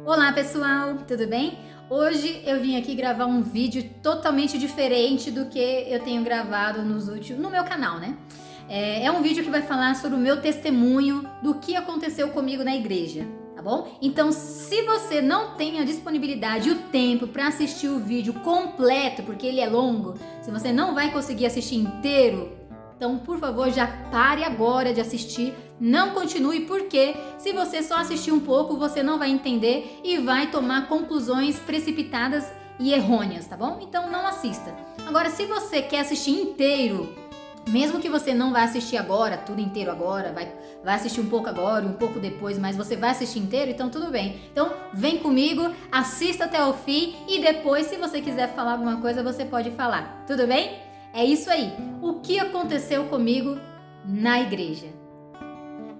Olá pessoal, tudo bem? Hoje eu vim aqui gravar um vídeo totalmente diferente do que eu tenho gravado no meu canal, né? É um vídeo que vai falar sobre o meu testemunho do que aconteceu comigo na igreja, tá bom? Então, se você não tem a disponibilidade e o tempo para assistir o vídeo completo, porque ele é longo, se você não vai conseguir assistir inteiro, então, por favor, já pare agora de assistir, não continue, porque se você só assistir um pouco, você não vai entender e vai tomar conclusões precipitadas e errôneas, tá bom? Então, não assista. Agora, se você quer assistir inteiro, mesmo que você não vá assistir agora, tudo inteiro agora, vai assistir um pouco agora, um pouco depois, mas você vai assistir inteiro, então tudo bem. Então, vem comigo, assista até o fim e depois, se você quiser falar alguma coisa, você pode falar, tudo bem? É isso aí. O que aconteceu comigo na igreja?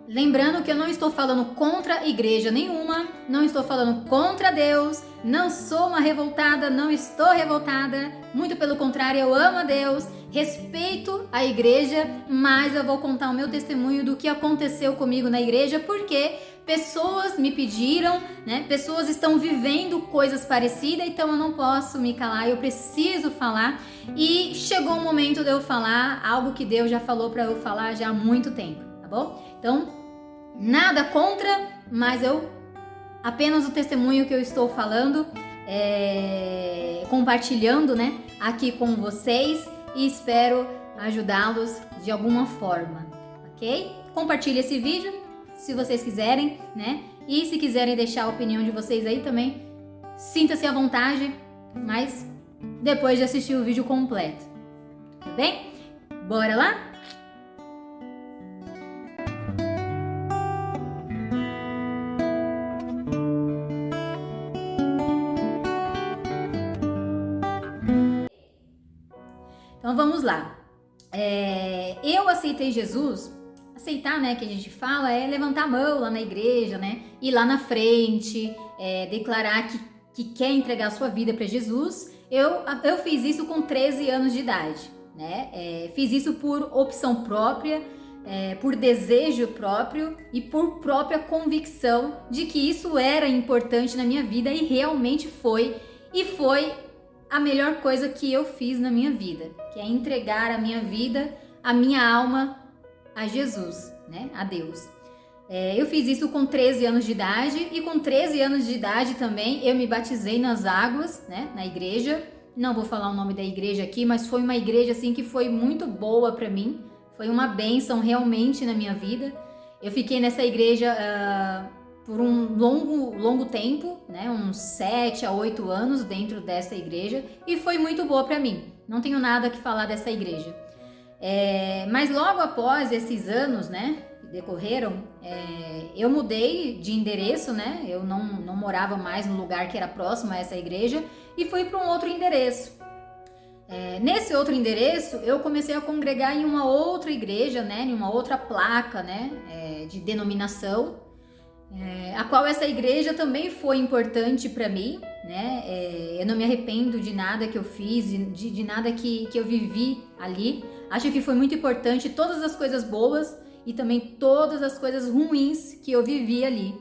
Lembrando que eu não estou falando contra igreja nenhuma, não estou falando contra Deus, não sou uma revoltada, não estou revoltada, muito pelo contrário, eu amo a Deus, respeito a igreja, mas eu vou contar o meu testemunho do que aconteceu comigo na igreja, porque pessoas me pediram, né? Pessoas estão vivendo coisas parecidas, então eu não posso me calar, eu preciso falar. E chegou o momento de eu falar algo que Deus já falou para eu falar já há muito tempo, tá bom? Então, nada contra, mas apenas o testemunho que eu estou falando, compartilhando, né, aqui com vocês e espero ajudá-los de alguma forma, ok? Compartilhe esse vídeo se vocês quiserem, né? E se quiserem deixar a opinião de vocês aí também, sinta-se à vontade, mas depois de assistir o vídeo completo, tá bem? Bora lá? Então vamos lá. Eu aceitei Jesus. Aceitar, né, que a gente fala, é levantar a mão lá na igreja, né, ir lá na frente, declarar que quer entregar a sua vida para Jesus. Eu fiz isso com 13 anos de idade, né, fiz isso por opção própria, por desejo próprio e por própria convicção de que isso era importante na minha vida e realmente foi, e foi a melhor coisa que eu fiz na minha vida, que é entregar a minha vida, a minha alma a Jesus, né? A Deus. Eu fiz isso com 13 anos de idade e com 13 anos de idade também eu me batizei nas águas, né? Na igreja. Não vou falar o nome da igreja aqui, mas foi uma igreja assim que foi muito boa para mim. Foi uma bênção realmente na minha vida. Eu fiquei nessa igreja por um longo tempo, né? Uns 7 a 8 anos dentro dessa igreja e foi muito boa para mim. Não tenho nada que falar dessa igreja. Mas logo após esses anos, né, que decorreram, eu mudei de endereço, né, eu não morava mais no lugar que era próximo a essa igreja e fui para um outro endereço. Nesse outro endereço, eu comecei a congregar em uma outra igreja, né, em uma outra placa, né, de denominação, a qual essa igreja também foi importante para mim, né, eu não me arrependo de nada que eu fiz, de nada que eu vivi ali. Acho que foi muito importante todas as coisas boas e também todas as coisas ruins que eu vivi ali.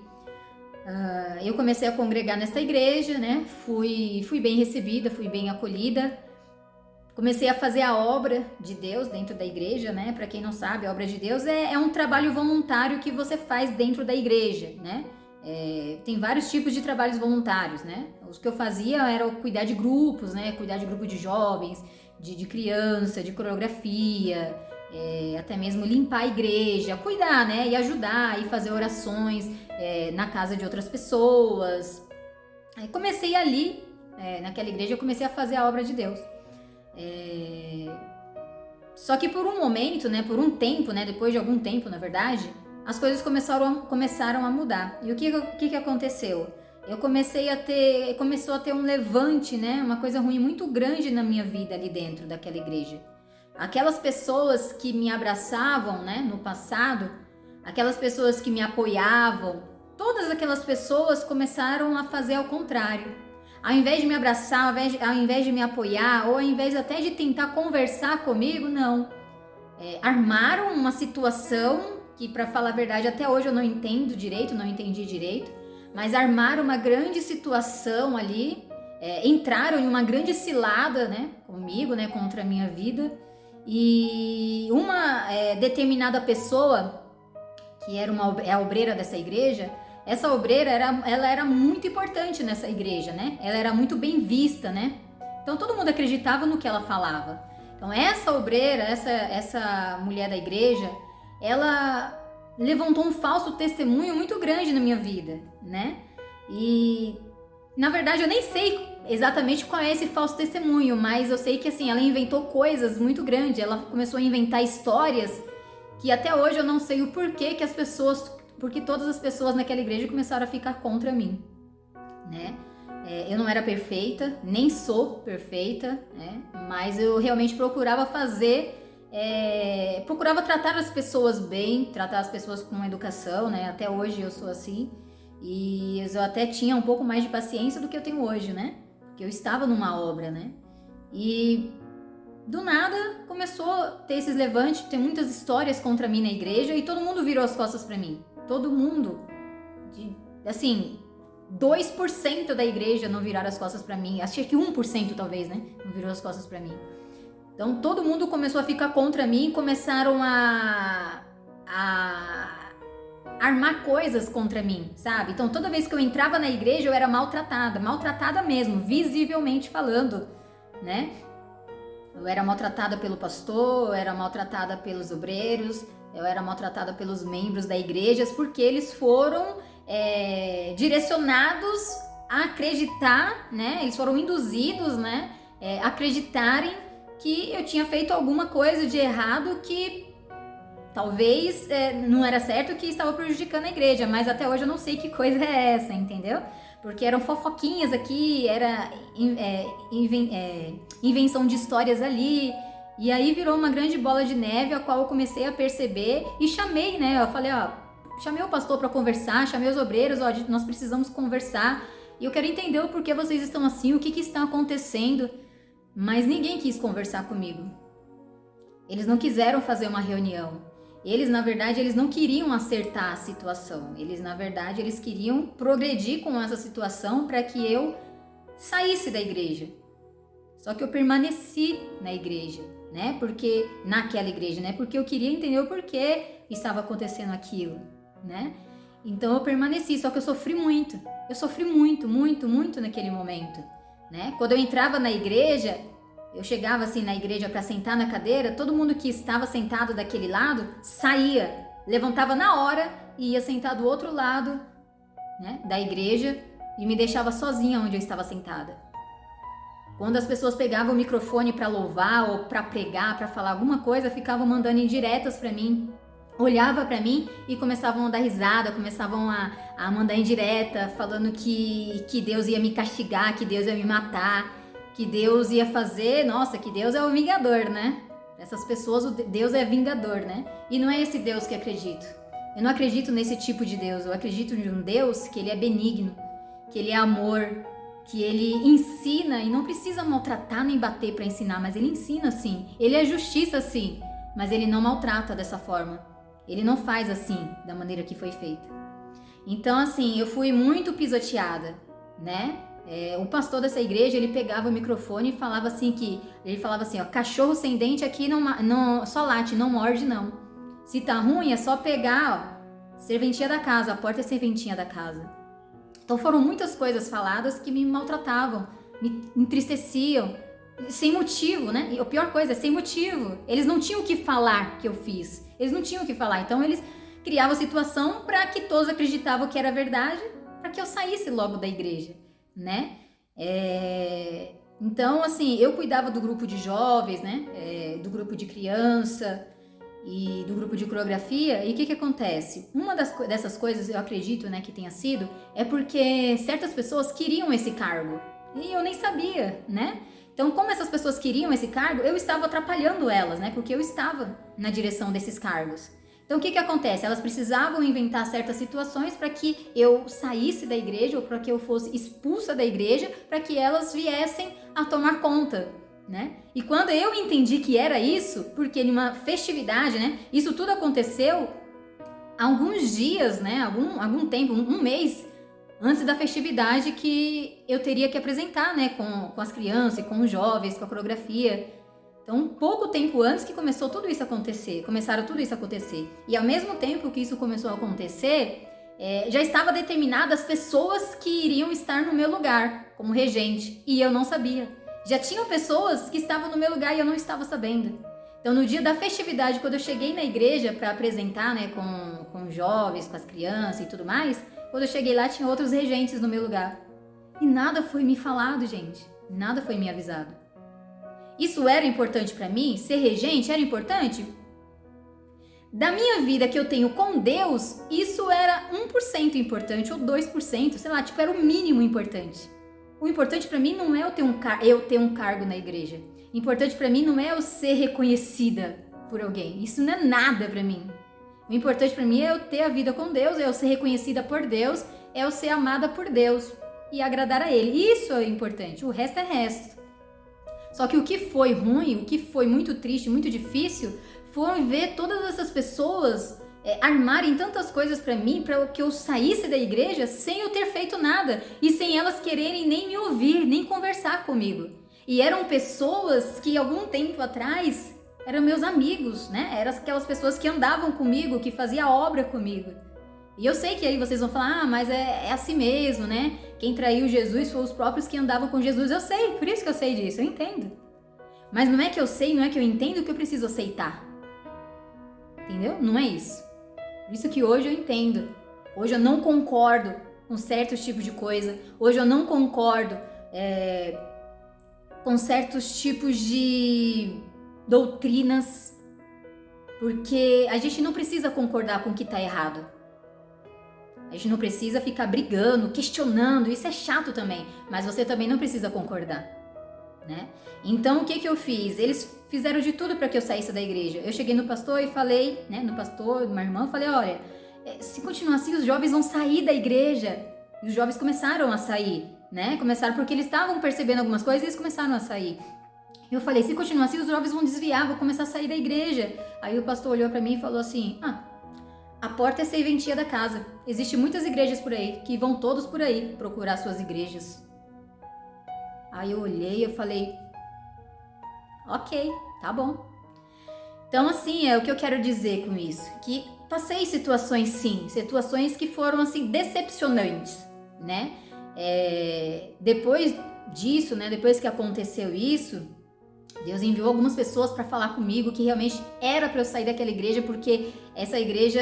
Eu comecei a congregar nessa igreja, né? Fui bem recebida, fui bem acolhida. Comecei a fazer a obra de Deus dentro da igreja, né? Para quem não sabe, a obra de Deus é um trabalho voluntário que você faz dentro da igreja, né? Tem vários tipos de trabalhos voluntários, né? Os que eu fazia era cuidar de grupos, né? Cuidar de grupo de jovens, de criança, de coreografia, até mesmo limpar a igreja, cuidar, né? E ajudar, e fazer orações na casa de outras pessoas. Aí comecei ali, naquela igreja, eu comecei a fazer a obra de Deus. Só que por um momento, né? Por um tempo, né? Depois de algum tempo, na verdade, as coisas começaram a mudar. E o que aconteceu? Começou a ter um levante, né? Uma coisa ruim muito grande na minha vida ali dentro daquela igreja. Aquelas pessoas que me abraçavam, né, no passado, aquelas pessoas que me apoiavam, todas aquelas pessoas começaram a fazer ao contrário. Ao invés de me abraçar, ao invés de me apoiar, ou ao invés até de tentar conversar comigo, não. Armaram uma situação que, para falar a verdade, até hoje eu não entendi direito, mas armaram uma grande situação ali, entraram em uma grande cilada, né, comigo, né, contra a minha vida. E uma determinada pessoa, que era a obreira dessa igreja, essa obreira ela era muito importante nessa igreja, né? Ela era muito bem vista, né? Então todo mundo acreditava no que ela falava. Então essa obreira, essa mulher da igreja, ela levantou um falso testemunho muito grande na minha vida, né? E na verdade eu nem sei exatamente qual é esse falso testemunho, mas eu sei que assim, ela inventou coisas muito grandes, ela começou a inventar histórias que até hoje eu não sei o porquê que porque todas as pessoas naquela igreja começaram a ficar contra mim, né? Eu não era perfeita, nem sou perfeita, né? Mas eu realmente procurava procurava tratar as pessoas bem, tratar as pessoas com educação, né? Até hoje eu sou assim, e eu até tinha um pouco mais de paciência do que eu tenho hoje, né? Porque eu estava numa obra, né? E do nada começou a ter esses levantes, tem muitas histórias contra mim na igreja e todo mundo virou as costas pra mim. Todo mundo, assim, 2% da igreja não viraram as costas pra mim. Acho que 1% talvez, né? Não virou as costas pra mim. Então todo mundo começou a ficar contra mim e começaram a armar coisas contra mim, sabe? Então toda vez que eu entrava na igreja eu era maltratada mesmo, visivelmente falando, né? Eu era maltratada pelo pastor, eu era maltratada pelos obreiros, eu era maltratada pelos membros da igreja, porque eles foram direcionados a acreditar, né? Eles foram induzidos, né? A acreditarem que eu tinha feito alguma coisa de errado que talvez não era certo, que estava prejudicando a igreja, mas até hoje eu não sei que coisa é essa, entendeu? Porque eram fofoquinhas aqui, era invenção de histórias ali, e aí virou uma grande bola de neve, a qual eu comecei a perceber e chamei, né? Eu falei, chamei o pastor para conversar, chamei os obreiros, nós precisamos conversar, e eu quero entender o porquê vocês estão assim, o que está acontecendo, mas ninguém quis conversar comigo. Eles não quiseram fazer uma reunião. Eles, na verdade, eles não queriam acertar a situação. Eles queriam progredir com essa situação para que eu saísse da igreja. Só que eu permaneci na igreja, né? Naquela igreja, né? Porque eu queria entender o porquê estava acontecendo aquilo, né? Então eu permaneci, só que eu sofri muito. Eu sofri muito, muito, muito naquele momento, né? Quando eu entrava na igreja, eu chegava assim na igreja para sentar na cadeira, todo mundo que estava sentado daquele lado saía, levantava na hora e ia sentar do outro lado, né, da igreja, e me deixava sozinha onde eu estava sentada. Quando as pessoas pegavam o microfone para louvar ou para pregar, para falar alguma coisa, ficavam mandando indiretas para mim, olhava para mim e começavam a dar risada, começavam a mandar indireta, falando que Deus ia me castigar, que Deus ia me matar, que Deus ia fazer, nossa, que Deus é o vingador, né? Essas pessoas, Deus é vingador, né? E não é esse Deus que acredito. Eu não acredito nesse tipo de Deus. Eu acredito em um Deus que ele é benigno, que ele é amor, que ele ensina e não precisa maltratar nem bater para ensinar, mas ele ensina sim. Ele é justiça sim, mas ele não maltrata dessa forma. Ele não faz assim, da maneira que foi feita. Então, assim, eu fui muito pisoteada, né? O pastor dessa igreja, ele pegava o microfone e falava assim ó, cachorro sem dente aqui não só late, não morde não. Se tá ruim é só pegar, ó, serventia da casa, a porta é serventinha da casa. Então foram muitas coisas faladas que me maltratavam, me entristeciam, sem motivo, né? E a pior coisa é sem motivo. Eles não tinham o que falar que eu fiz, eles não tinham o que falar, então eles criavam situação para que todos acreditavam que era verdade, para que eu saísse logo da igreja, né? Então, assim, eu cuidava do grupo de jovens, né? Do grupo de criança e do grupo de coreografia. E o que acontece? Uma dessas coisas, eu acredito, né, que tenha sido, é porque certas pessoas queriam esse cargo e eu nem sabia, né? Então, como essas pessoas queriam esse cargo, eu estava atrapalhando elas, né? Porque eu estava na direção desses cargos. Então, o que acontece? Elas precisavam inventar certas situações para que eu saísse da igreja ou para que eu fosse expulsa da igreja, para que elas viessem a tomar conta, né? E quando eu entendi que era isso, porque numa festividade, né? Isso tudo aconteceu há alguns dias, né? Algum tempo, um mês antes da festividade que eu teria que apresentar, né, com as crianças, com os jovens, com a coreografia. Então, pouco tempo antes que começaram tudo isso a acontecer. E ao mesmo tempo que isso começou a acontecer, já estava determinada as pessoas que iriam estar no meu lugar como regente, e eu não sabia. Já tinham pessoas que estavam no meu lugar e eu não estava sabendo. Então, no dia da festividade, quando eu cheguei na igreja para apresentar, né, com os jovens, com as crianças e tudo mais, quando eu cheguei lá, tinha outros regentes no meu lugar. E nada foi me falado, gente. Nada foi me avisado. Isso era importante para mim? Ser regente era importante? Da minha vida que eu tenho com Deus, isso era 1% importante ou 2%, sei lá, tipo, era o mínimo importante. O importante para mim não é eu ter um cargo na igreja. O importante para mim não é eu ser reconhecida por alguém. Isso não é nada para mim. O importante para mim é eu ter a vida com Deus, é eu ser reconhecida por Deus, é eu ser amada por Deus e agradar a Ele. Isso é importante, o resto é resto. Só que o que foi ruim, o que foi muito triste, muito difícil, foi ver todas essas pessoas armarem tantas coisas para mim, para que eu saísse da igreja sem eu ter feito nada e sem elas quererem nem me ouvir, nem conversar comigo. E eram pessoas que algum tempo atrás eram meus amigos, né? Eram aquelas pessoas que andavam comigo, que faziam obra comigo. E eu sei que aí vocês vão falar, mas é assim mesmo, né? Quem traiu Jesus foram os próprios que andavam com Jesus. Eu sei, por isso que eu sei disso, eu entendo. Mas não é que eu sei, não é que eu entendo que eu preciso aceitar. Entendeu? Não é isso. Por isso que hoje eu entendo. Hoje eu não concordo com certos tipos de coisa. Hoje eu não concordo com certos tipos de doutrinas. Porque a gente não precisa concordar com o que está errado. A gente não precisa ficar brigando, questionando, isso é chato também, mas você também não precisa concordar, né? Então, o que eu fiz? Eles fizeram de tudo para que eu saísse da igreja. Eu cheguei no pastor e falei, né, no pastor, uma irmã, falei, olha, se continuar assim, os jovens vão sair da igreja. E os jovens começaram a sair, né? Começaram porque eles estavam percebendo algumas coisas e eles começaram a sair. Eu falei, se continuar assim, os jovens vão desviar, vão começar a sair da igreja. Aí o pastor olhou para mim e falou assim, a porta é serventia da casa. Existem muitas igrejas por aí, que vão todos por aí procurar suas igrejas. Aí eu olhei e falei, ok, tá bom. Então assim, é o que eu quero dizer com isso. Que passei situações sim, situações que foram assim decepcionantes, né? Depois disso, né, depois que aconteceu isso, Deus enviou algumas pessoas para falar comigo que realmente era para eu sair daquela igreja porque essa igreja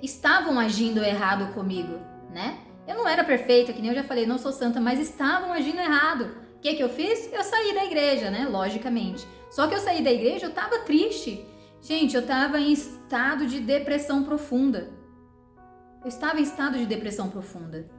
estavam agindo errado comigo, né? Eu não era perfeita, que nem eu já falei, não sou santa, mas estavam agindo errado. O que eu fiz? Eu saí da igreja, né? Logicamente. Só que eu saí da igreja, eu tava triste. Gente, eu tava em estado de depressão profunda. Eu estava em estado de depressão profunda.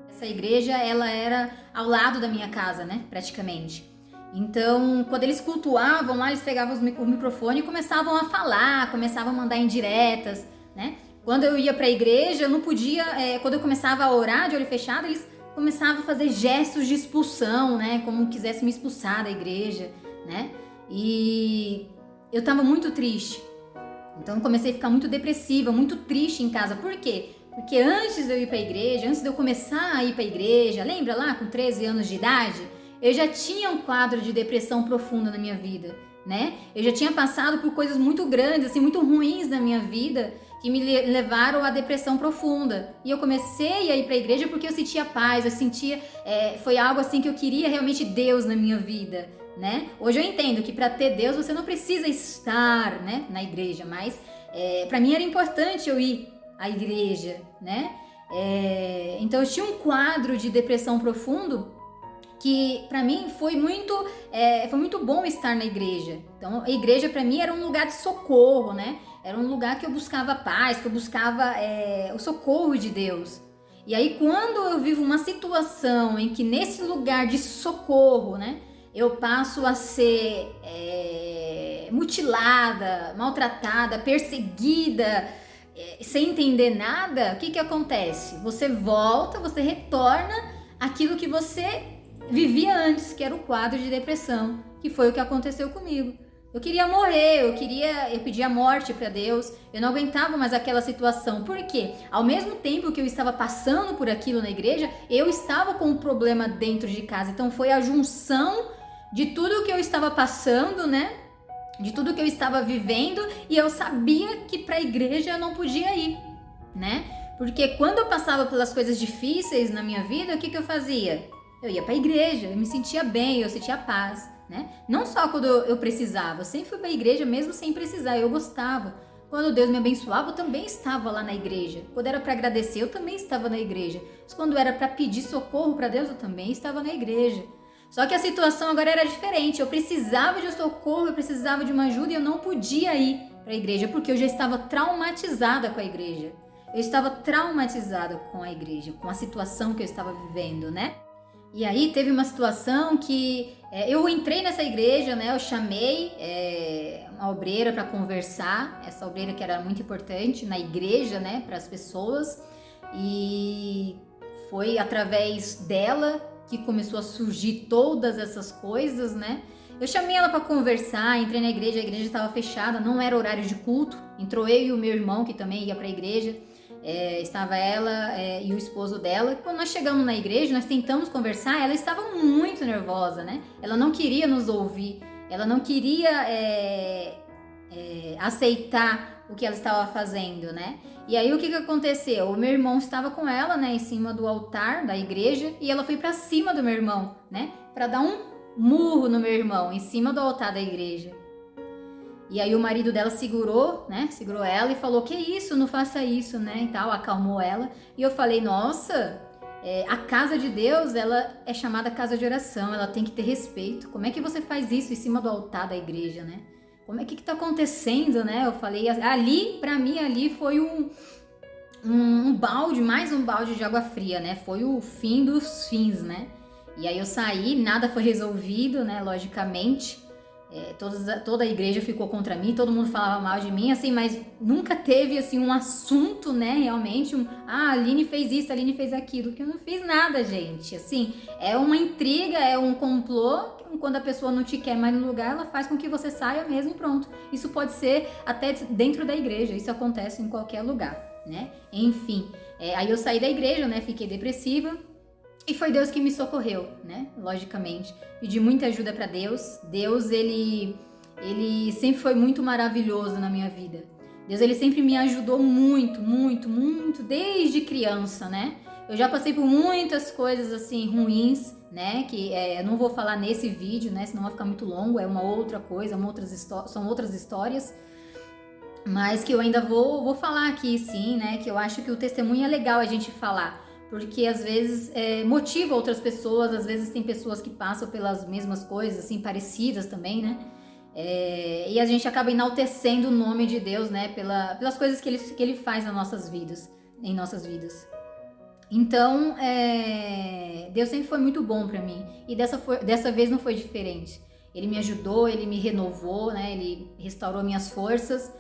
Essa igreja, ela era ao lado da minha casa, né? Praticamente. Então, quando eles cultuavam lá, eles pegavam o microfone e começavam a falar, começavam a mandar indiretas, né? Quando eu ia para a igreja, eu não podia, quando eu começava a orar de olho fechado, eles começavam a fazer gestos de expulsão, né? Como quisesse me expulsar da igreja, né? E eu estava muito triste. Então, eu comecei a ficar muito depressiva, muito triste em casa. Por quê? Porque antes de eu ir para a igreja, antes de eu começar a ir para a igreja, lembra lá, com 13 anos de idade, eu já tinha um quadro de depressão profunda na minha vida, né? Eu já tinha passado por coisas muito grandes, assim, muito ruins na minha vida, que me levaram à depressão profunda. E eu comecei a ir para a igreja porque eu sentia paz, eu sentia, foi algo assim que eu queria realmente Deus na minha vida, né? Hoje eu entendo que para ter Deus você não precisa estar, né, na igreja, mas para mim era importante eu ir à igreja, né? Então eu tinha um quadro de depressão profundo que para mim foi muito bom estar na igreja. Então a igreja para mim era um lugar de socorro, né? Era um lugar que eu buscava paz, que eu buscava o socorro de Deus. E aí quando eu vivo uma situação em que nesse lugar de socorro, né, eu passo a ser mutilada, maltratada, perseguida, sem entender nada, o que acontece? Você volta, você retorna àquilo que você vivia antes, que era o quadro de depressão, que foi o que aconteceu comigo. Eu queria morrer, eu pedia a morte para Deus, eu não aguentava mais aquela situação. Por quê? Ao mesmo tempo que eu estava passando por aquilo na igreja, eu estava com um problema dentro de casa. Então foi a junção de tudo que eu estava passando, né? De tudo que eu estava vivendo, e eu sabia que para a igreja eu não podia ir, né? Porque quando eu passava pelas coisas difíceis na minha vida, o que eu fazia? Eu ia para a igreja, eu me sentia bem, eu sentia paz, né? Não só quando eu precisava, eu sempre fui para a igreja mesmo sem precisar, eu gostava. Quando Deus me abençoava, eu também estava lá na igreja. Quando era para agradecer, eu também estava na igreja. Mas quando era para pedir socorro para Deus, eu também estava na igreja. Só que a situação agora era diferente, eu precisava de socorro, eu precisava de uma ajuda e eu não podia ir para a igreja, porque eu já estava traumatizada com a igreja. Eu estava traumatizada com a igreja, com a situação que eu estava vivendo, né? E aí teve uma situação que eu entrei nessa igreja, né? Eu chamei uma obreira para conversar, essa obreira que era muito importante na igreja, né? Para as pessoas, e foi através dela que começou a surgir todas essas coisas, né? Eu chamei ela para conversar, entrei na igreja, a igreja estava fechada, não era horário de culto. Entrou eu e o meu irmão, que também ia para a igreja. Estava ela e o esposo dela. Quando nós chegamos na igreja, nós tentamos conversar, ela estava muito nervosa, né? Ela não queria nos ouvir, ela não queria aceitar o que ela estava fazendo, né? E aí o que aconteceu? O meu irmão estava com ela, né, em cima do altar da igreja, e ela foi para cima do meu irmão, né, para dar um murro no meu irmão em cima do altar da igreja. E aí o marido dela segurou, né, segurou ela e falou: "Que isso, não faça isso", né, e tal, acalmou ela. E eu falei: "Nossa, a casa de Deus, ela é chamada casa de oração, ela tem que ter respeito. Como é que você faz isso em cima do altar da igreja, né? Como é que tá acontecendo, né?" Eu falei, ali, pra mim, ali foi um balde, mais um balde de água fria, né? Foi o fim dos fins, né? E aí eu saí, nada foi resolvido, né? Logicamente, toda a igreja ficou contra mim, todo mundo falava mal de mim, assim, mas nunca teve, assim, um assunto, né? Realmente, a Aline fez isso, a Aline fez aquilo, que eu não fiz nada, gente. Assim, é uma intriga, é um complô. Quando a pessoa não te quer mais no lugar, ela faz com que você saia mesmo e pronto. Isso pode ser até dentro da igreja, isso acontece em qualquer lugar, né? Enfim, aí eu saí da igreja, né? Fiquei depressiva e foi Deus que me socorreu, né? Logicamente, pedi muita ajuda para Deus. Deus, ele sempre foi muito maravilhoso na minha vida. Deus, ele sempre me ajudou muito, muito, muito, desde criança, né? Eu já passei por muitas coisas assim ruins, né? Que eu não vou falar nesse vídeo, né? Senão vai ficar muito longo. É uma outra coisa, são outras histórias. Mas que eu ainda vou falar aqui, sim, né? Que eu acho que o testemunho é legal a gente falar. Porque às vezes motiva outras pessoas. Às vezes tem pessoas que passam pelas mesmas coisas, assim, parecidas também, né? E a gente acaba enaltecendo o nome de Deus, né? Pelas coisas que ele faz nas nossas vidas, em nossas vidas. Então, Deus sempre foi muito bom para mim, e dessa vez não foi diferente. Ele me ajudou, ele me renovou, né? Ele restaurou minhas forças.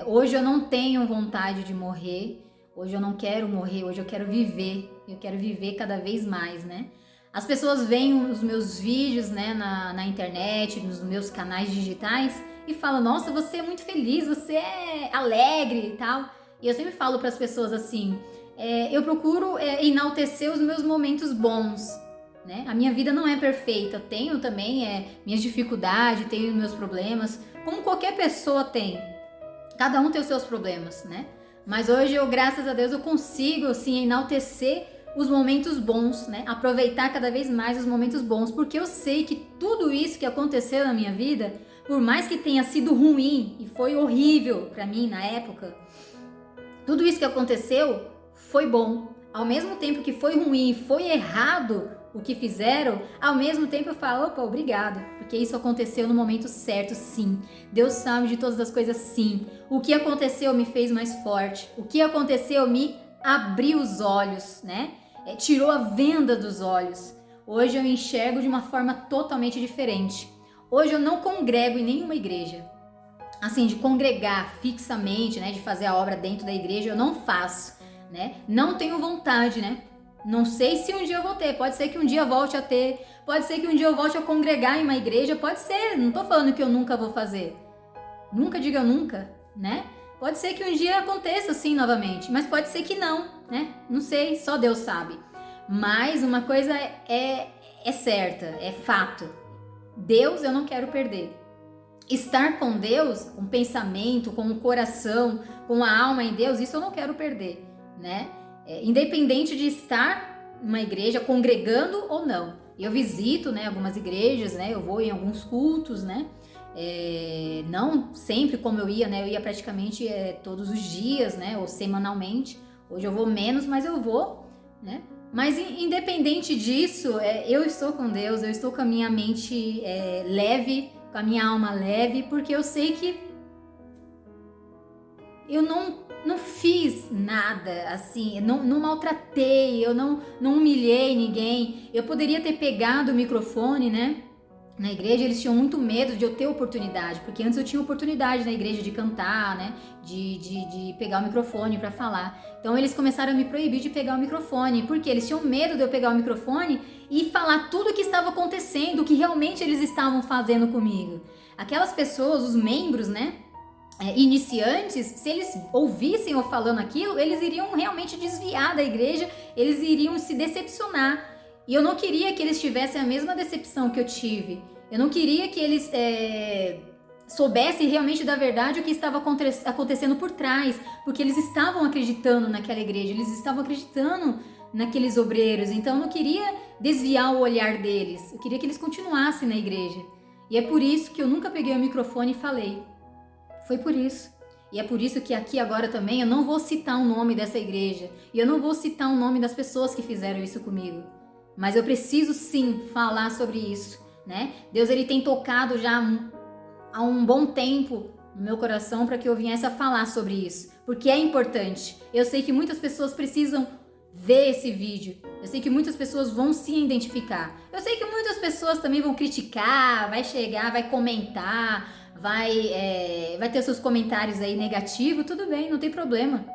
Hoje eu não tenho vontade de morrer, hoje eu não quero morrer, hoje eu quero viver cada vez mais, né? As pessoas veem os meus vídeos, né, na internet, nos meus canais digitais e falam: "Nossa, você é muito feliz, você é alegre e tal". E eu sempre falo para as pessoas assim: eu procuro enaltecer os meus momentos bons, né? A minha vida não é perfeita, eu tenho também minhas dificuldades, tenho meus problemas, como qualquer pessoa tem. Cada um tem os seus problemas, né? Mas hoje eu, graças a Deus, eu consigo assim enaltecer os momentos bons, né? Aproveitar cada vez mais os momentos bons, porque eu sei que tudo isso que aconteceu na minha vida, por mais que tenha sido ruim e foi horrível para mim na época, tudo isso que aconteceu foi bom. Ao mesmo tempo que foi ruim, foi errado o que fizeram, ao mesmo tempo eu falo: opa, obrigado, porque isso aconteceu no momento certo, sim. Deus sabe de todas as coisas, sim. O que aconteceu me fez mais forte. O que aconteceu me abriu os olhos, né? Tirou a venda dos olhos. Hoje eu enxergo de uma forma totalmente diferente. Hoje eu não congrego em nenhuma igreja. Assim, de congregar fixamente, né? De fazer a obra dentro da igreja, eu não faço, né? Não tenho vontade, né? Não sei se um dia eu vou ter, pode ser que um dia eu volte a ter, pode ser que um dia eu volte a congregar em uma igreja, pode ser, não tô falando que eu nunca vou fazer. Nunca diga nunca, né? Pode ser que um dia aconteça assim novamente, mas pode ser que não, né? Não sei, só Deus sabe. Mas uma coisa é certa, é fato. Deus eu não quero perder. Estar com Deus, com o pensamento, com o coração, com a alma em Deus, isso eu não quero perder, né? Independente de estar numa igreja, congregando ou não. Eu visito, né, algumas igrejas, né? Eu vou em alguns cultos, né? Não sempre como eu ia, né? Eu ia praticamente todos os dias, né? Ou semanalmente. Hoje eu vou menos, mas eu vou, né? Mas independente disso, eu estou com Deus, eu estou com a minha mente leve, com a minha alma leve, porque eu sei que eu não fiz nada assim, não maltratei, eu não humilhei ninguém. Eu poderia ter pegado o microfone, né? Na igreja eles tinham muito medo de eu ter oportunidade, porque antes eu tinha oportunidade na igreja de cantar, né? De pegar o microfone para falar. Então eles começaram a me proibir de pegar o microfone, porque eles tinham medo de eu pegar o microfone e falar tudo o que estava acontecendo, o que realmente eles estavam fazendo comigo. Aquelas pessoas, os membros, né? Iniciantes, se eles ouvissem eu falando aquilo, eles iriam realmente desviar da igreja, eles iriam se decepcionar. E eu não queria que eles tivessem a mesma decepção que eu tive. Eu não queria que eles soubessem realmente da verdade o que estava acontecendo por trás, porque eles estavam acreditando naquela igreja, eles estavam acreditando naqueles obreiros. Então eu não queria desviar o olhar deles, eu queria que eles continuassem na igreja. E é por isso que eu nunca peguei o microfone e falei. Foi por isso. E é por isso que aqui agora também eu não vou citar o nome dessa igreja. E eu não vou citar o nome das pessoas que fizeram isso comigo. Mas eu preciso sim falar sobre isso, né? Deus ele tem tocado já há um bom tempo no meu coração para que eu viesse a falar sobre isso. Porque é importante. Eu sei que muitas pessoas precisam ver esse vídeo. Eu sei que muitas pessoas vão se identificar. Eu sei que muitas pessoas também vão criticar, vai chegar, vai comentar, vai ter seus comentários aí negativos, tudo bem, não tem problema.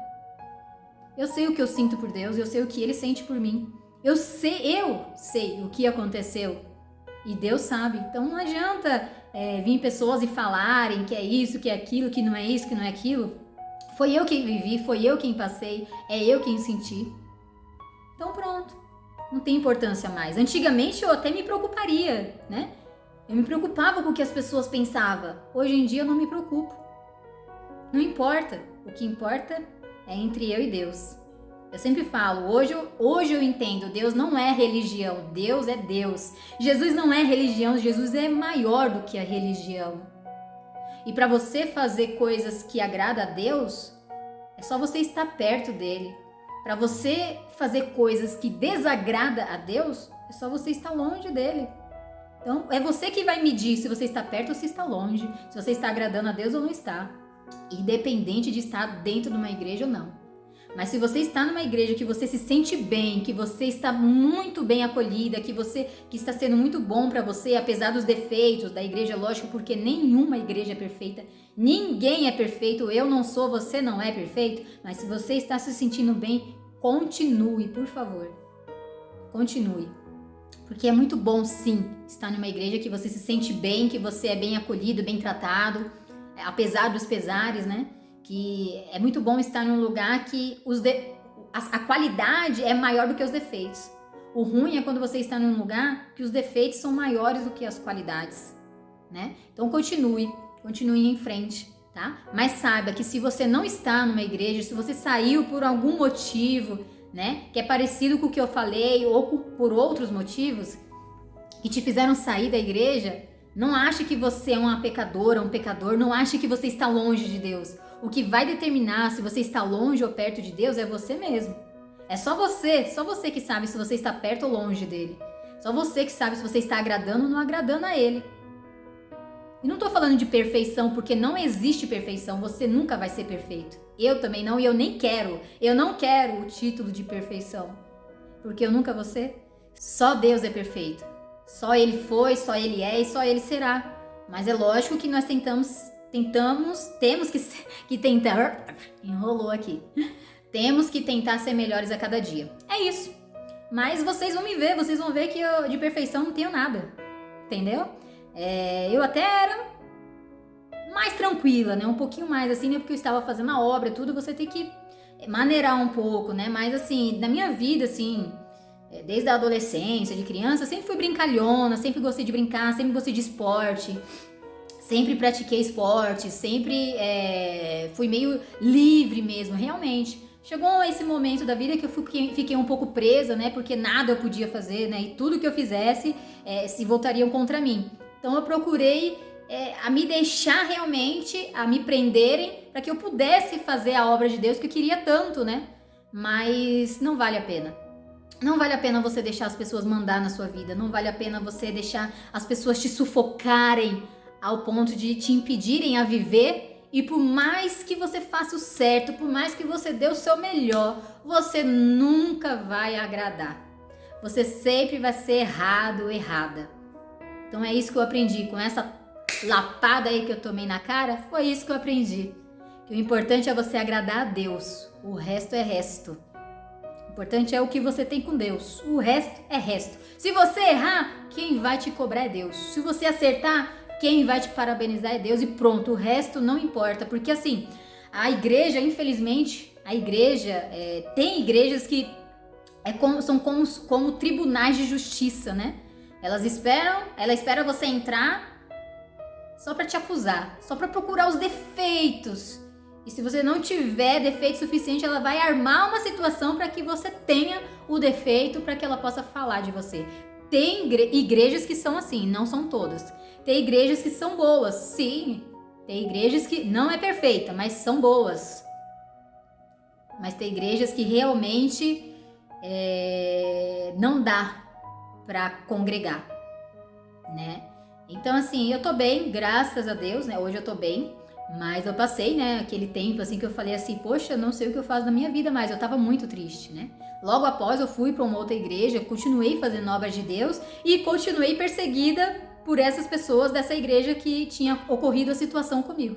Eu sei o que eu sinto por Deus, eu sei o que Ele sente por mim. Eu sei o que aconteceu e Deus sabe. Então não adianta vir pessoas e falarem que é isso, que é aquilo, que não é isso, que não é aquilo. Foi eu quem vivi, foi eu quem passei, é eu quem senti. Então pronto, não tem importância mais. Antigamente eu até me preocuparia, né? Eu me preocupava com o que as pessoas pensavam. Hoje em dia eu não me preocupo. Não importa. O que importa é entre eu e Deus. Eu sempre falo, hoje eu entendo, Deus não é religião, Deus é Deus. Jesus não é religião, Jesus é maior do que a religião. E para você fazer coisas que agradam a Deus, é só você estar perto dele. Para você fazer coisas que desagradam a Deus, é só você estar longe dele. Então, é você que vai medir se você está perto ou se está longe, se você está agradando a Deus ou não está. Independente de estar dentro de uma igreja ou não. Mas se você está numa igreja que você se sente bem, que você está muito bem acolhida, que está sendo muito bom para você, apesar dos defeitos da igreja, lógico, porque nenhuma igreja é perfeita, ninguém é perfeito, eu não sou, você não é perfeito, mas se você está se sentindo bem, continue, por favor. Continue. Porque é muito bom, sim, estar numa igreja que você se sente bem, que você é bem acolhido, bem tratado, apesar dos pesares, né? Que é muito bom estar num lugar que a qualidade é maior do que os defeitos. O ruim é quando você está num lugar que os defeitos são maiores do que as qualidades, né? Então continue em frente, tá? Mas saiba que se você não está numa igreja, se você saiu por algum motivo, né, que é parecido com o que eu falei ou por outros motivos que te fizeram sair da igreja, não ache que você é uma pecadora, um pecador, não ache que você está longe de Deus. O que vai determinar se você está longe ou perto de Deus é você mesmo. É só você que sabe se você está perto ou longe dele. Só você que sabe se você está agradando ou não agradando a ele. E não estou falando de perfeição, porque não existe perfeição, você nunca vai ser perfeito. Eu também não, e eu nem quero. Eu não quero o título de perfeição, porque eu nunca vou ser. Só Deus é perfeito. Só Ele foi, só Ele é e só Ele será. Mas é lógico que nós temos que tentar, enrolou aqui. Temos que tentar ser melhores a cada dia. É isso. Mas vocês vão me ver, vocês vão ver que eu de perfeição não tenho nada, entendeu? Eu até era mais tranquila, né? Um pouquinho mais, assim, né? Porque eu estava fazendo a obra, tudo, você tem que maneirar um pouco, né? Mas, assim, na minha vida, assim, desde a adolescência, de criança, eu sempre fui brincalhona, sempre gostei de brincar, sempre gostei de esporte, sempre pratiquei esporte, sempre fui meio livre mesmo, realmente. Chegou esse momento da vida que eu fiquei um pouco presa, né? Porque nada eu podia fazer, né? E tudo que eu fizesse se voltariam contra mim. Então eu procurei a me deixar realmente, a me prenderem, para que eu pudesse fazer a obra de Deus que eu queria tanto, né? Mas não vale a pena. Não vale a pena você deixar as pessoas mandar na sua vida. Não vale a pena você deixar as pessoas te sufocarem ao ponto de te impedirem a viver. E por mais que você faça o certo, por mais que você dê o seu melhor, você nunca vai agradar. Você sempre vai ser errado, errada. Então é isso que eu aprendi. Com essa lapada aí que eu tomei na cara, foi isso que eu aprendi. Que o importante é você agradar a Deus. O resto é resto. O importante é o que você tem com Deus. O resto é resto. Se você errar, quem vai te cobrar é Deus. Se você acertar, quem vai te parabenizar é Deus e pronto, o resto não importa, porque assim, a igreja, infelizmente, tem igrejas que são como tribunais de justiça, né? Ela espera você entrar só para te acusar, só para procurar os defeitos. E se você não tiver defeito suficiente, ela vai armar uma situação para que você tenha o defeito, para que ela possa falar de você. Tem igrejas que são assim, não são todas. Tem igrejas que são boas, sim. Tem igrejas que não é perfeita, mas são boas. Mas tem igrejas que realmente não dá para congregar, né? Então assim, eu tô bem, graças a Deus, né? Hoje eu tô bem, mas eu passei, né, aquele tempo assim que eu falei assim, poxa, eu não sei o que eu faço na minha vida mais. Eu tava muito triste, né? Logo após eu fui para uma outra igreja, continuei fazendo obras de Deus e continuei perseguida por essas pessoas dessa igreja que tinha ocorrido a situação comigo,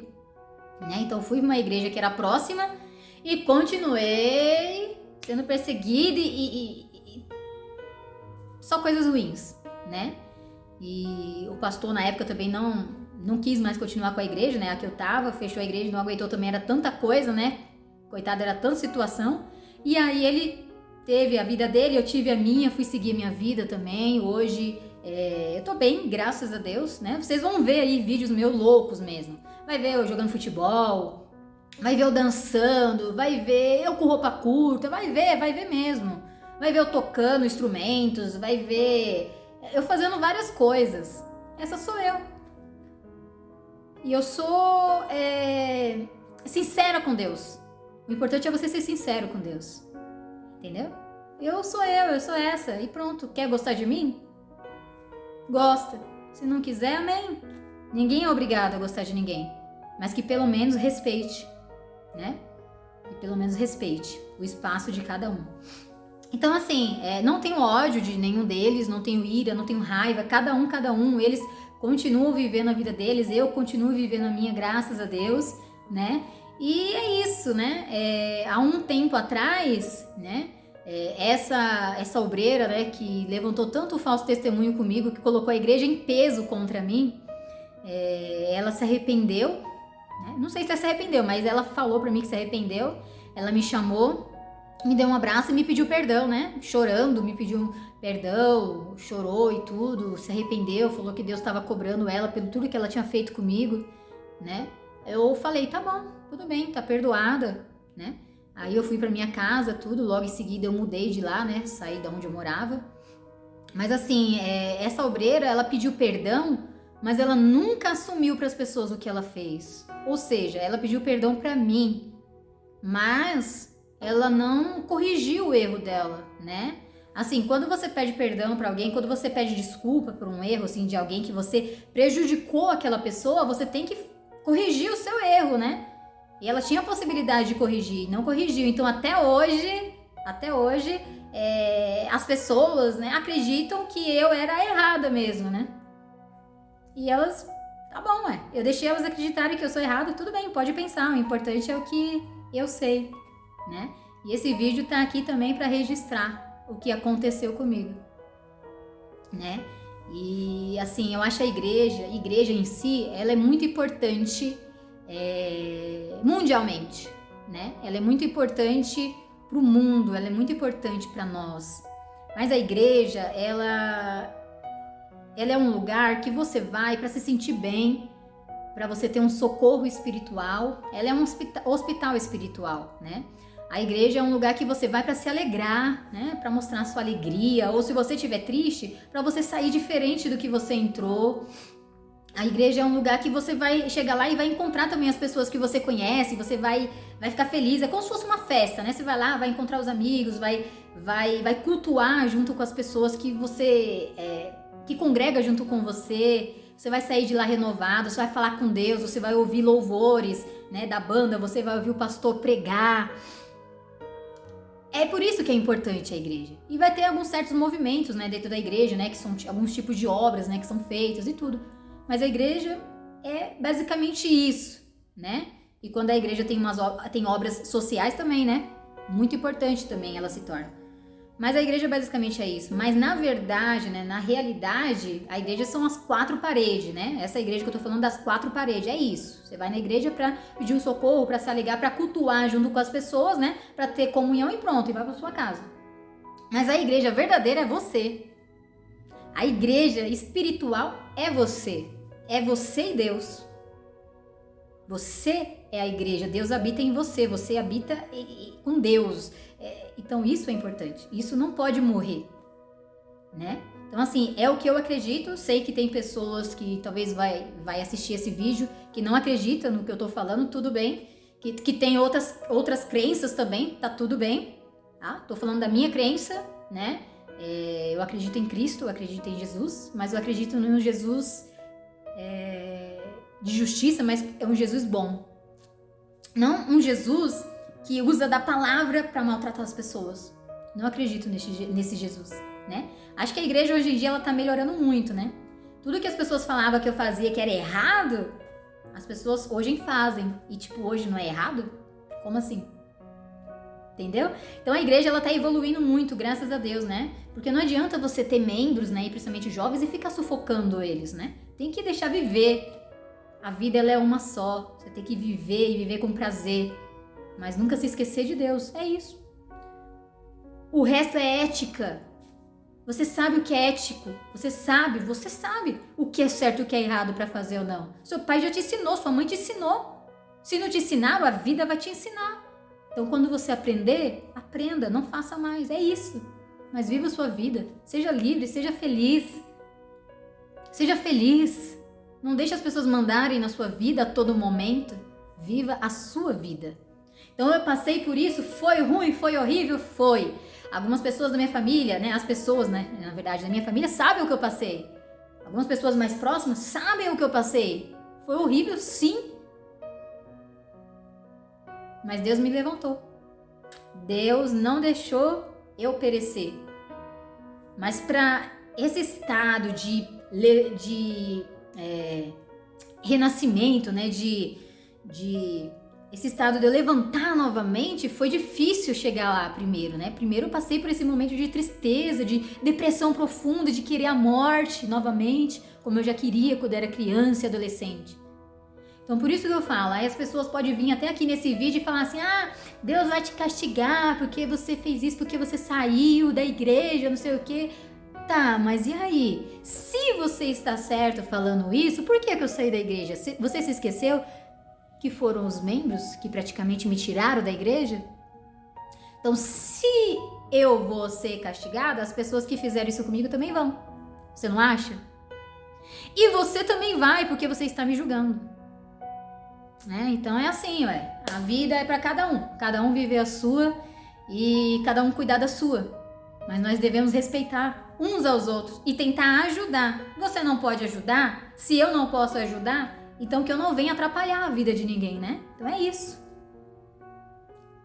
né? Então fui para uma igreja que era próxima e continuei sendo perseguida e só coisas ruins, né? E o pastor na época também não quis mais continuar com a igreja, né? A que eu tava, fechou a igreja, não aguentou também, era tanta coisa, né? Coitado, era tanta situação. E aí ele teve a vida dele, eu tive a minha, fui seguir a minha vida também. Hoje eu tô bem, graças a Deus, né? Vocês vão ver aí vídeos meus loucos mesmo. Vai ver eu jogando futebol, vai ver eu dançando, vai ver eu com roupa curta, vai ver mesmo. Vai ver eu tocando instrumentos, vai ver eu fazendo várias coisas. Essa sou eu. E eu sou sincera com Deus. O importante é você ser sincero com Deus. Entendeu? Eu sou essa. E pronto. Quer gostar de mim? Gosta. Se não quiser, amém. Ninguém é obrigado a gostar de ninguém. Mas que pelo menos respeite, né? Que pelo menos respeite o espaço de cada um. Então assim, não tenho ódio de nenhum deles, não tenho ira, não tenho raiva. Cada um, eles continuam vivendo a vida deles, eu continuo vivendo a minha, graças a Deus, né? E é isso, né? Há um tempo atrás, né? Essa obreira, né, que levantou tanto falso testemunho comigo, que colocou a igreja em peso contra mim, ela se arrependeu, né? Não sei se ela se arrependeu, mas ela falou pra mim que se arrependeu. Ela me chamou, me deu um abraço e me pediu perdão, né? Chorando, me pediu perdão, chorou e tudo, se arrependeu, falou que Deus estava cobrando ela pelo tudo que ela tinha feito comigo, né? Eu falei, tá bom, tudo bem, tá perdoada, né? Aí eu fui pra minha casa, tudo, logo em seguida eu mudei de lá, né? Saí da onde eu morava. Mas assim, essa obreira, ela pediu perdão, mas ela nunca assumiu para as pessoas o que ela fez. Ou seja, ela pediu perdão pra mim, mas ela não corrigiu o erro dela, né? Assim, quando você pede perdão pra alguém, quando você pede desculpa por um erro, assim, de alguém que você prejudicou aquela pessoa, você tem que corrigir o seu erro, né? E ela tinha a possibilidade de corrigir, não corrigiu. Então, até hoje, as pessoas, né, acreditam que eu era errada mesmo, né? E elas, tá bom, eu deixei elas acreditarem que eu sou errada, tudo bem, pode pensar, o importante é o que eu sei, né? E esse vídeo tá aqui também para registrar. o que aconteceu comigo, né? E assim, eu acho a igreja em si, ela é muito importante mundialmente, né? Ela é muito importante para o mundo, ela é muito importante para nós. Mas a igreja, ela é um lugar que você vai para se sentir bem, para você ter um socorro espiritual. Ela é um hospital espiritual, né? A igreja é um lugar que você vai para se alegrar, né? Para mostrar a sua alegria, ou se você estiver triste, para você sair diferente do que você entrou. A igreja é um lugar que você vai chegar lá e vai encontrar também as pessoas que você conhece, você vai ficar feliz. É como se fosse uma festa, né? Você vai lá, vai encontrar os amigos, vai cultuar junto com as pessoas que você que congrega junto com você. Você vai sair de lá renovado, você vai falar com Deus, você vai ouvir louvores, né, da banda, você vai ouvir o pastor pregar. É por isso que é importante a igreja. E vai ter alguns certos movimentos, né, dentro da igreja, né, que são alguns tipos de obras, né, que são feitas e tudo. Mas a igreja é basicamente isso, né? E quando a igreja tem obras sociais também, né? Muito importante também ela se torna. Mas a igreja basicamente é isso. Mas na verdade, né, na realidade, a igreja são as 4 paredes, né? Essa igreja que eu tô falando das 4 paredes, é isso. Você vai na igreja pra pedir um socorro, pra se alegar, pra cultuar junto com as pessoas, né? Pra ter comunhão e pronto, e vai pra sua casa. Mas a igreja verdadeira é você. A igreja espiritual é você. É você e Deus. Você é a igreja. Deus habita em você. Você habita com Deus. Então isso é importante. Isso não pode morrer, né? Então assim, é o que eu acredito. Sei que tem pessoas que talvez vai assistir esse vídeo que não acredita no que eu tô falando, tudo bem. Que tem outras crenças também, tá tudo bem. Tá? Tô falando da minha crença, né? Eu acredito em Cristo, eu acredito em Jesus, mas eu acredito no Jesus de justiça, mas é um Jesus bom. Não um Jesus que usa da palavra para maltratar as pessoas. Não acredito nesse Jesus, né? Acho que a igreja hoje em dia ela tá melhorando muito, né? Tudo que as pessoas falavam que eu fazia que era errado, as pessoas hoje fazem. E tipo, hoje não é errado? Como assim? Entendeu? Então a igreja ela tá evoluindo muito, graças a Deus, né? Porque não adianta você ter membros, né, e principalmente jovens, e ficar sufocando eles, né? Tem que deixar viver. A vida ela é uma só. Você tem que viver e viver com prazer. Mas nunca se esquecer de Deus. É isso. O resto é ética. Você sabe o que é ético. Você sabe o que é certo e o que é errado para fazer ou não. Seu pai já te ensinou, sua mãe te ensinou. Se não te ensinaram, a vida vai te ensinar. Então quando você aprender, aprenda, não faça mais. É isso. Mas viva a sua vida. Seja livre, seja feliz. Seja feliz. Não deixe as pessoas mandarem na sua vida a todo momento. Viva a sua vida. Então eu passei por isso, foi ruim, foi horrível, foi. Algumas pessoas da minha família, né, as pessoas, né, na verdade, da minha família sabem o que eu passei. Algumas pessoas mais próximas sabem o que eu passei. Foi horrível, sim. Mas Deus me levantou. Deus não deixou eu perecer. Mas para esse estado de renascimento, né, esse estado de eu levantar novamente, foi difícil chegar lá primeiro, né? Primeiro eu passei por esse momento de tristeza, de depressão profunda, de querer a morte novamente, como eu já queria quando era criança e adolescente. Então por isso que eu falo, aí as pessoas podem vir até aqui nesse vídeo e falar assim, Deus vai te castigar porque você fez isso, porque você saiu da igreja, não sei o quê. Tá, mas e aí? Se você está certo falando isso, por que eu saí da igreja? Você se esqueceu que foram os membros que praticamente me tiraram da igreja? Então, se eu vou ser castigada, as pessoas que fizeram isso comigo também vão. Você não acha? E você também vai, porque você está me julgando. Né? Então é assim, ué. A vida é para cada um. Cada um viver a sua e cada um cuidar da sua. Mas nós devemos respeitar uns aos outros e tentar ajudar. Você não pode ajudar? Se eu não posso ajudar, então que eu não venha atrapalhar a vida de ninguém, né? Então é isso.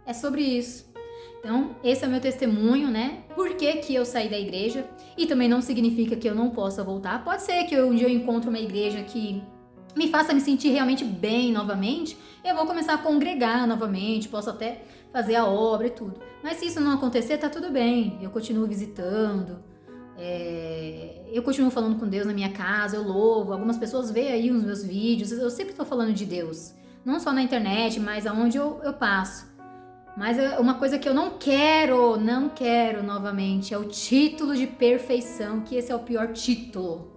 É sobre isso. Então, esse é o meu testemunho, né? Por que eu saí da igreja? E também não significa que eu não possa voltar. Pode ser que um dia eu encontre uma igreja que me faça me sentir realmente bem novamente. Eu vou começar a congregar novamente. Posso até fazer a obra e tudo. Mas se isso não acontecer, tá tudo bem. Eu continuo visitando, eu continuo falando com Deus na minha casa, eu louvo. Algumas pessoas veem aí os meus vídeos, eu sempre estou falando de Deus. Não só na internet, mas aonde eu passo. Mas uma coisa que eu não quero novamente, é o título de perfeição, que esse é o pior título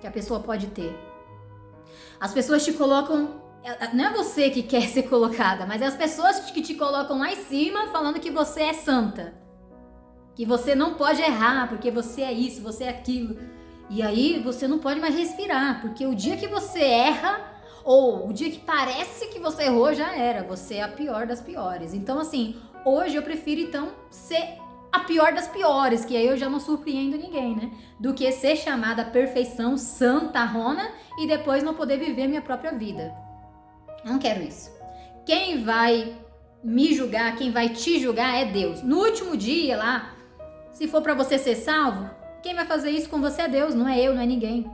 que a pessoa pode ter. As pessoas te colocam, não é você que quer ser colocada, mas é as pessoas que te colocam lá em cima falando que você é santa. Que você não pode errar, porque você é isso, você é aquilo. E aí você não pode mais respirar, porque o dia que você erra, ou o dia que parece que você errou, já era. Você é a pior das piores. Então, assim, hoje eu prefiro, então, ser a pior das piores, que aí eu já não surpreendo ninguém, né? Do que ser chamada perfeição, santarrona, e depois não poder viver minha própria vida. Não quero isso. Quem vai me julgar, quem vai te julgar é Deus. No último dia lá, se for pra você ser salvo, quem vai fazer isso com você é Deus, não é eu, não é ninguém.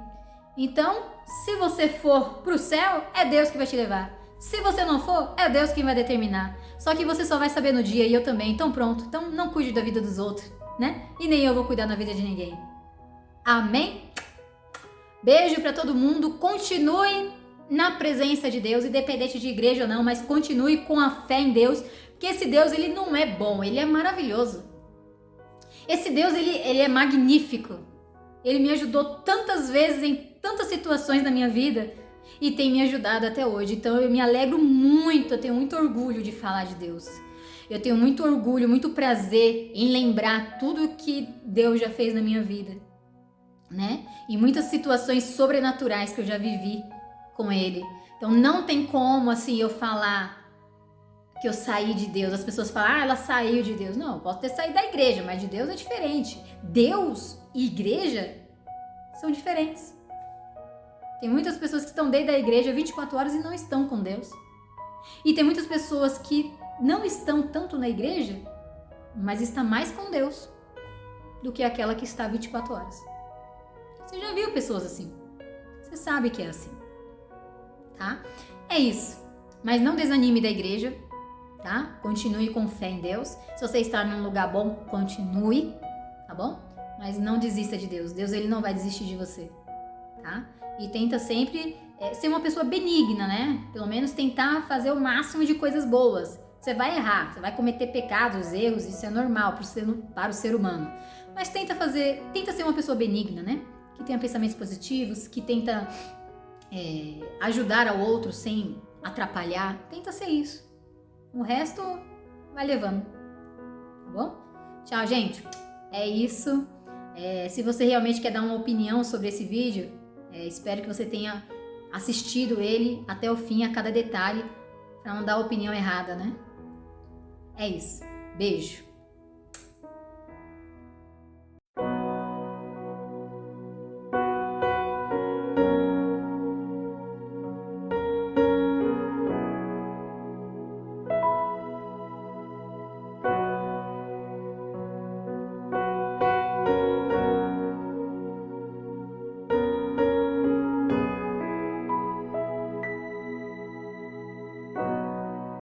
Então, se você for pro céu, é Deus que vai te levar. Se você não for, é Deus quem vai determinar. Só que você só vai saber no dia, e eu também. Então pronto, então não cuide da vida dos outros, né? E nem eu vou cuidar da vida de ninguém. Amém? Beijo pra todo mundo. Continue na presença de Deus, independente de igreja ou não, mas continue com a fé em Deus, porque esse Deus, ele não é bom, ele é maravilhoso. Esse Deus, ele é magnífico. Ele me ajudou tantas vezes em tantas situações da minha vida e tem me ajudado até hoje. Então eu me alegro muito, eu tenho muito orgulho de falar de Deus. Eu tenho muito orgulho, muito prazer em lembrar tudo que Deus já fez na minha vida, né? E muitas situações sobrenaturais que eu já vivi com Ele. Então não tem como, assim, eu falar que eu saí de Deus. As pessoas falam, ela saiu de Deus. Não, eu posso ter saído da igreja, mas de Deus é diferente. Deus e igreja são diferentes. Tem muitas pessoas que estão dentro da igreja 24 horas e não estão com Deus. E tem muitas pessoas que não estão tanto na igreja, mas estão mais com Deus do que aquela que está 24 horas. Você já viu pessoas assim? Você sabe que é assim, tá? É isso. Mas não desanime da igreja, tá? Continue com fé em Deus. Se você está num lugar bom, continue, tá bom? Mas não desista de Deus. Deus, ele não vai desistir de você, tá? E tenta sempre ser uma pessoa benigna, né? Pelo menos tentar fazer o máximo de coisas boas. Você vai errar, você vai cometer pecados, erros, isso é normal para o ser humano. Mas tenta ser uma pessoa benigna, né? Que tenha pensamentos positivos, que tenta ajudar ao outro sem atrapalhar. Tenta ser isso. O resto vai levando, tá bom? Tchau, gente. É isso. Se você realmente quer dar uma opinião sobre esse vídeo, espero que você tenha assistido ele até o fim, a cada detalhe, para não dar a opinião errada, né? É isso. Beijo.